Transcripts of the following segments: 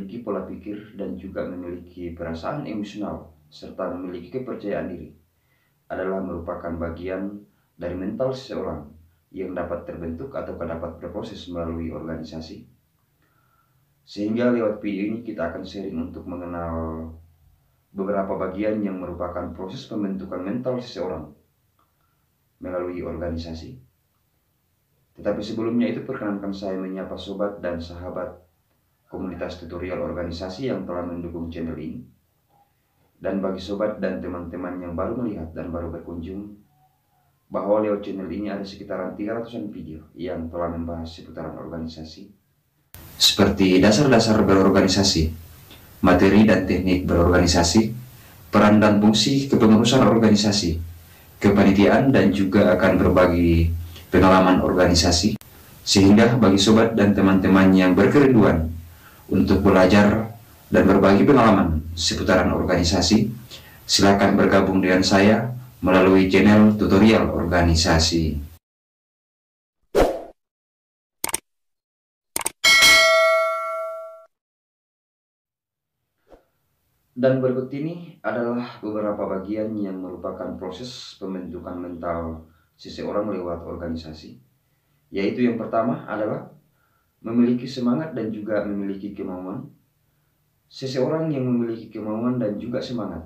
memiliki pola pikir dan juga memiliki perasaan emosional serta memiliki kepercayaan diri adalah merupakan bagian dari mental seseorang yang dapat terbentuk atau dapat berproses melalui organisasi. Sehingga lewat video ini kita akan sharing untuk mengenal beberapa bagian yang merupakan proses pembentukan mental seseorang melalui organisasi. Tetapi sebelumnya itu perkenankan saya menyapa sobat dan sahabat komunitas tutorial organisasi yang telah mendukung channel ini. Dan bagi sobat dan teman-teman yang baru melihat dan baru berkunjung, bahwa lewat channel ini ada sekitaran 300-an video yang telah membahas seputaran organisasi, seperti dasar-dasar berorganisasi, materi dan teknik berorganisasi, peran dan fungsi kepengurusan organisasi, kepanitiaan, dan juga akan berbagi pengalaman organisasi. Sehingga bagi sobat dan teman-teman yang berkerinduan untuk belajar dan berbagi pengalaman seputaran organisasi, silakan bergabung dengan saya melalui channel tutorial organisasi. Dan berikut ini adalah beberapa bagian yang merupakan proses pembentukan mental seseorang lewat organisasi. Yaitu yang pertama adalah memiliki semangat dan juga memiliki kemauan. Seseorang yang memiliki kemauan dan juga semangat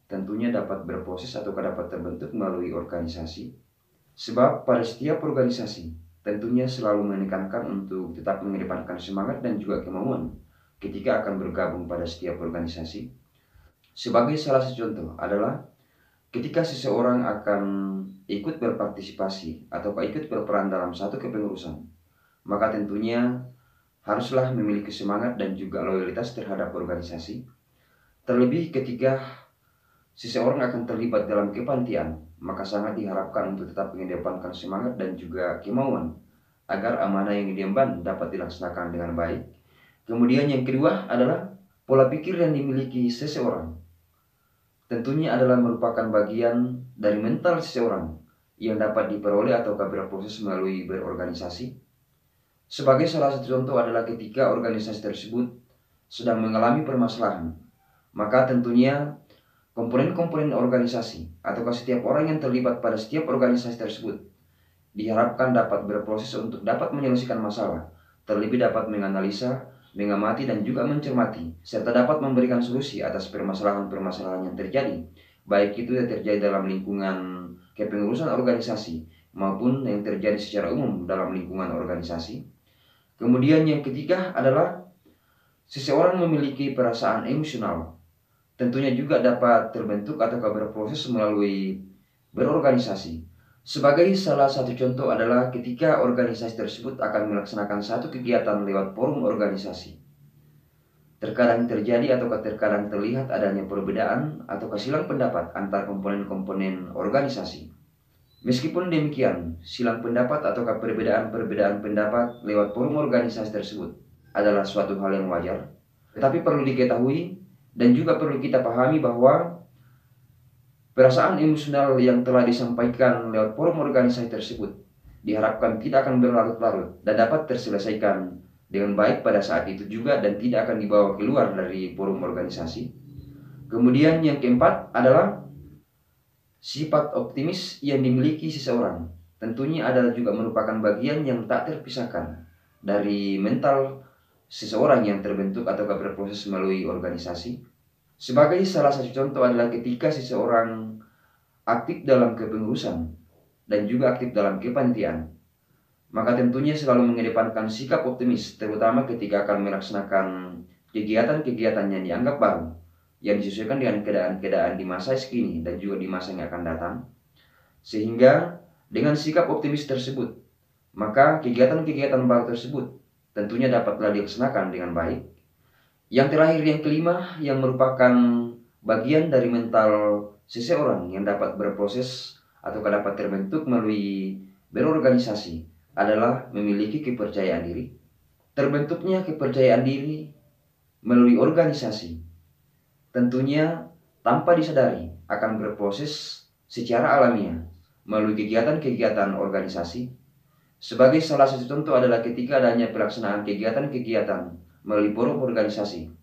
tentunya dapat berproses atau dapat terbentuk melalui organisasi. Sebab pada setiap organisasi tentunya selalu menekankan untuk tetap mengedepankan semangat dan juga kemauan ketika akan bergabung pada setiap organisasi. Sebagai salah satu contoh adalah ketika seseorang akan ikut berpartisipasi atau ikut berperan dalam satu kepengurusan, maka tentunya haruslah memiliki semangat dan juga loyalitas terhadap organisasi. Terlebih ketika seseorang akan terlibat dalam kepanitiaan, maka sangat diharapkan untuk tetap mengedepankan semangat dan juga kemauan agar amanah yang diemban dapat dilaksanakan dengan baik. Kemudian yang kedua adalah pola pikir yang dimiliki seseorang. Tentunya adalah merupakan bagian dari mental seseorang yang dapat diperoleh atau berproses melalui berorganisasi. Sebagai salah satu contoh adalah ketika organisasi tersebut sedang mengalami permasalahan, maka tentunya komponen-komponen organisasi atau setiap orang yang terlibat pada setiap organisasi tersebut diharapkan dapat berproses untuk dapat menyelesaikan masalah, terlebih dapat menganalisa, mengamati dan juga mencermati, serta dapat memberikan solusi atas permasalahan-permasalahan yang terjadi, baik itu yang terjadi dalam lingkungan kepengurusan organisasi maupun yang terjadi secara umum dalam lingkungan organisasi. Kemudian yang ketiga adalah seseorang memiliki perasaan emosional. Tentunya juga dapat terbentuk atau berproses melalui berorganisasi. Sebagai salah satu contoh adalah ketika organisasi tersebut akan melaksanakan satu kegiatan lewat forum organisasi. Terkadang terjadi atau terkadang terlihat adanya perbedaan atau silang pendapat antar komponen-komponen organisasi. Meskipun demikian, silang pendapat atau perbedaan-perbedaan pendapat lewat forum organisasi tersebut adalah suatu hal yang wajar. Tetapi perlu diketahui dan juga perlu kita pahami bahwa perasaan emosional yang telah disampaikan lewat forum organisasi tersebut diharapkan tidak akan berlarut-larut dan dapat terselesaikan dengan baik pada saat itu juga dan tidak akan dibawa keluar dari forum organisasi. Kemudian yang keempat adalah sifat optimis yang dimiliki seseorang. Tentunya adalah juga merupakan bagian yang tak terpisahkan dari mental seseorang yang terbentuk atau berproses melalui organisasi. Sebagai salah satu contoh adalah ketika seseorang aktif dalam kepengurusan dan juga aktif dalam kepanitiaan, maka tentunya selalu mengedepankan sikap optimis, terutama ketika akan melaksanakan kegiatan-kegiatan yang dianggap baru, yang disesuaikan dengan keadaan-keadaan di masa kini dan juga di masa yang akan datang. Sehingga dengan sikap optimis tersebut, maka kegiatan-kegiatan baru tersebut tentunya dapatlah dilaksanakan dengan baik. Yang terakhir, yang kelima, yang merupakan bagian dari mental seseorang yang dapat berproses atau dapat terbentuk melalui berorganisasi adalah memiliki kepercayaan diri. Terbentuknya kepercayaan diri melalui organisasi tentunya tanpa disadari akan berproses secara alamiah melalui kegiatan-kegiatan organisasi. Sebagai salah satu contoh adalah ketika adanya pelaksanaan kegiatan-kegiatan melalui forum organisasi,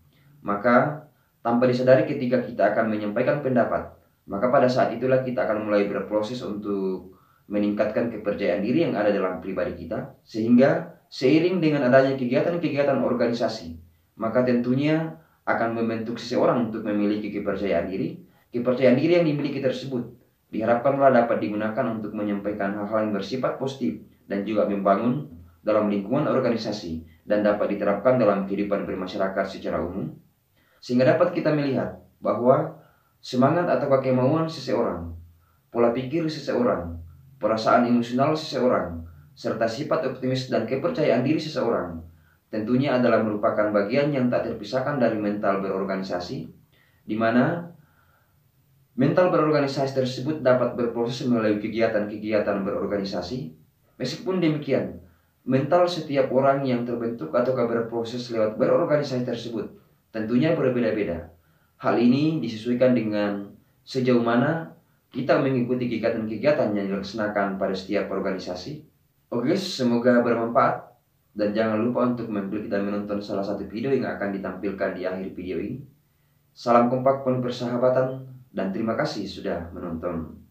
Maka tanpa disadari ketika kita akan menyampaikan pendapat, maka pada saat itulah kita akan mulai berproses untuk meningkatkan kepercayaan diri yang ada dalam pribadi kita. Sehingga seiring dengan adanya kegiatan-kegiatan organisasi, maka tentunya akan membentuk seseorang untuk memiliki kepercayaan diri. Kepercayaan diri yang dimiliki tersebut diharapkanlah dapat digunakan untuk menyampaikan hal-hal yang bersifat positif dan juga membangun dalam lingkungan organisasi dan dapat diterapkan dalam kehidupan bermasyarakat secara umum. Sehingga dapat kita melihat bahwa semangat atau kemauan seseorang, pola pikir seseorang, perasaan emosional seseorang, serta sifat optimis dan kepercayaan diri seseorang tentunya adalah merupakan bagian yang tak terpisahkan dari mental berorganisasi, di mana mental berorganisasi tersebut dapat berproses melalui kegiatan-kegiatan berorganisasi. Meskipun demikian, mental setiap orang yang terbentuk atau berproses lewat berorganisasi tersebut tentunya berbeda-beda. Hal ini disesuaikan dengan sejauh mana kita mengikuti kegiatan-kegiatan yang dilaksanakan pada setiap organisasi. Oke, semoga bermanfaat. Dan jangan lupa untuk mengklik dan menonton salah satu video yang akan ditampilkan di akhir video ini. Salam kompak penuh persahabatan dan terima kasih sudah menonton.